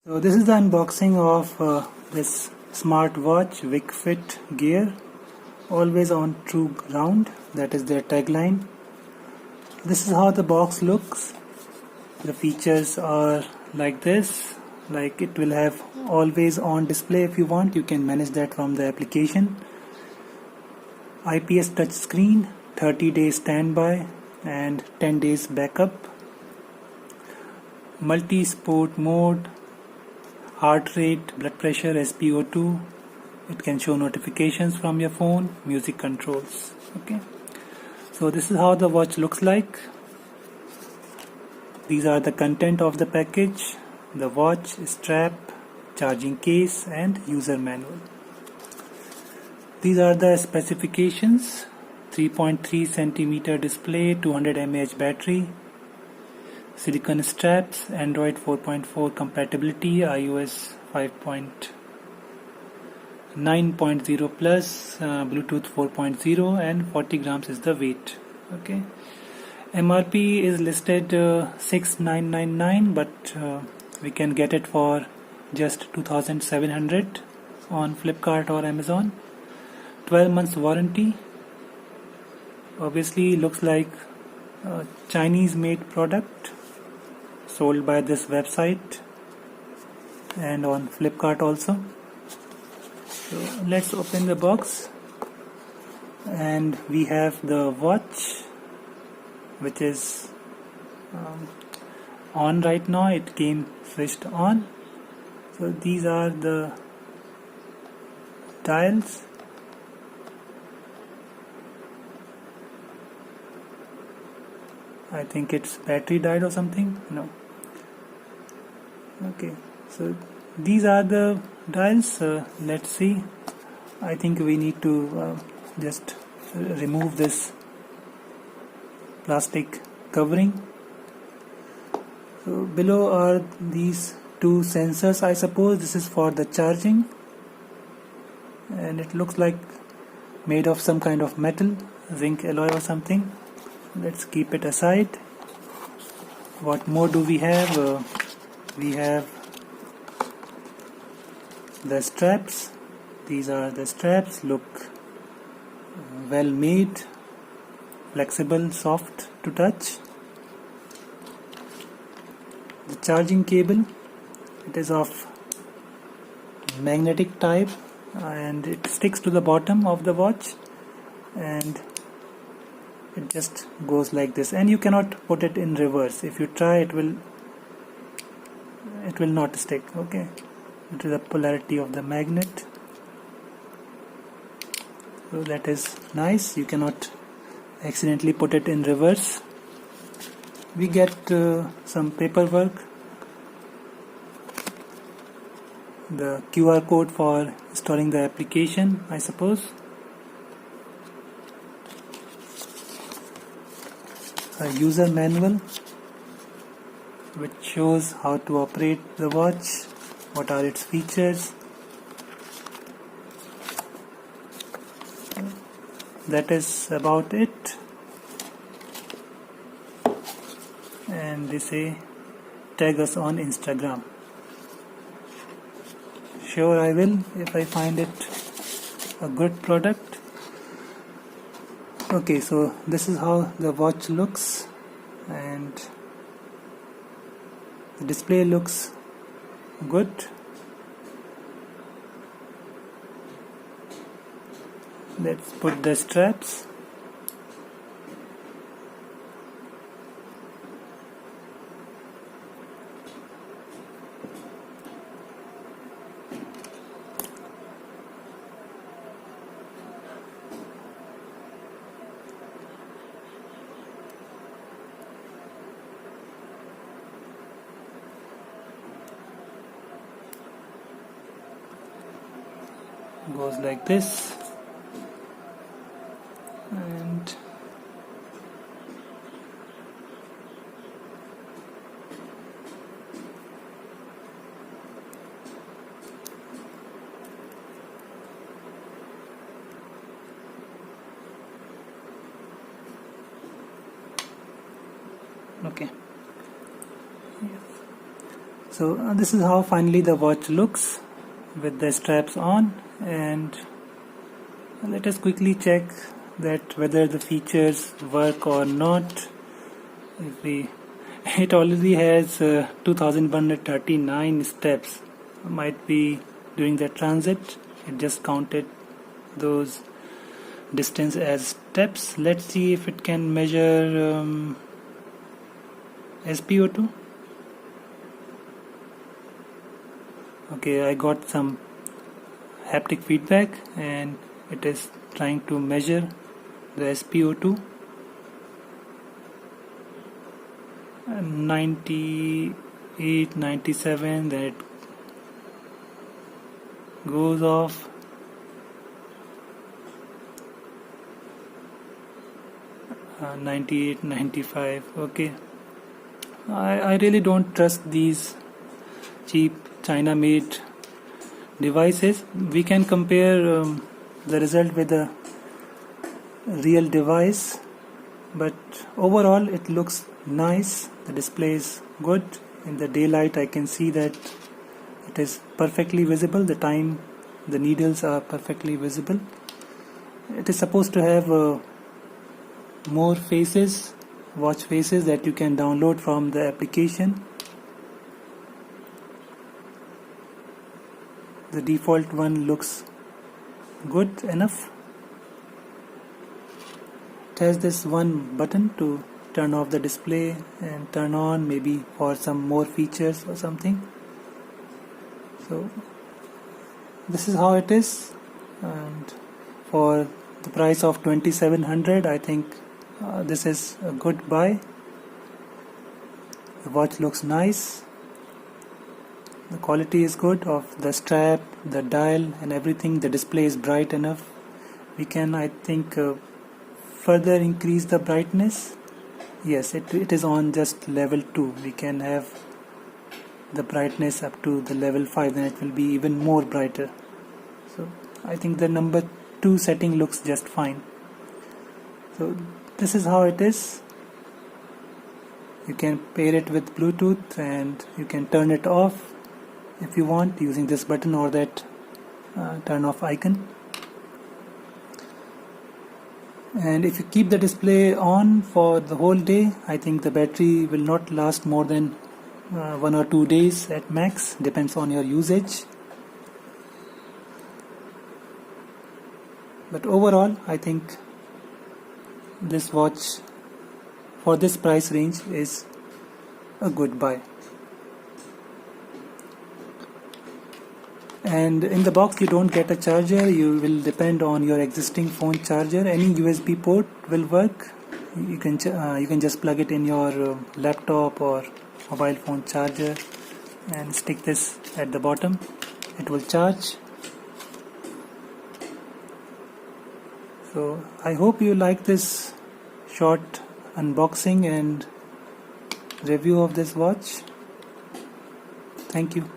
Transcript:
So this is the unboxing of this smartwatch Vikfit gear, always on true ground. That is their tagline. This is how the box looks. The features are like this. Like it will have always on display. If you want, you can manage that from the application. IPS touch screen, 30 days standby and 10 days backup. Multi-sport mode, heart rate, blood pressure, SpO2. It can show notifications from your phone, music controls. Okay, so this is how the watch looks like. These are the content of the package: the watch, strap, charging case and user manual. These are the specifications: 3.3 centimeter display, 200 mAh battery, silicone straps, Android 4.4 compatibility, iOS 5.9.0 plus, Bluetooth 4.0, and 40 grams is the weight. Okay, MRP is listed 6,999, but we can get it for just 2,700 on Flipkart or Amazon. 12 months warranty. Obviously looks like a Chinese made product, sold by this website and on Flipkart also. So let's open the box, and we have the watch, which is on right now. It came switched on. So these are the dials. I think it's battery died or something. No. Okay, so these are the dials. Let's see. I think we need to just remove this plastic covering. So below are these two sensors. I suppose this is for the charging, and it looks like made of some kind of metal, zinc alloy or something. Let's keep it aside. What more do we have? We have the straps. These are the straps. Look well made, flexible, soft to touch. The charging cable, it is of magnetic type and it sticks to the bottom of the watch, and it just goes like this, and you cannot put it in reverse. If you try, it will not stick. Okay, it is the polarity of the magnet, so that is nice. You cannot accidentally put it in reverse. We get some paperwork, the QR code for installing the application, I suppose. A user manual which shows how to operate the watch, what are its features. That is about it. And they say tag us on Instagram. Sure, I will, if I find it a good product. Okay, so this is how the watch looks, and the display looks good. Let's put the straps. Goes like this, and okay. So this is how finally the watch looks with the straps on, and let us quickly check that whether the features work or not. It already has 2139 steps. Might be during the transit it just counted those distance as steps. Let's see if it can measure SpO2. Okay, I got some haptic feedback and it is trying to measure the SpO2. 98, 97, then it goes off. Uh, 98, 95. Okay, I really don't trust these cheap China-made devices. We can compare the result with a real device, but overall it looks nice. The display is good. In the daylight I can see that it is perfectly visible. The time, the needles are perfectly visible. It is supposed to have more faces, watch faces that you can download from the application. The default one looks good enough. It has this one button to turn off the display and turn on, maybe for some more features or something. So this is how it is, and for the price of 2700 I think this is a good buy. The watch looks nice. The quality is good of the strap, the dial and everything. The display is bright enough. We can, I think, further increase the brightness. Yes, it is on just level 2. We can have the brightness up to the level 5, then it will be even more brighter. So I think the number 2 setting looks just fine. So this is how it is. You can pair it with Bluetooth and you can turn it off if you want using this button or that turn off icon. And if you keep the display on for the whole day, I think the battery will not last more than 1 or 2 days at max, depends on your usage. But overall I think this watch for this price range is a good buy. And in the box you don't get a charger. You will depend on your existing phone charger. Any USB port will work. You can just plug it in your laptop or mobile phone charger and stick this at the bottom. It will charge. So I hope you like this short unboxing and review of this watch. Thank you.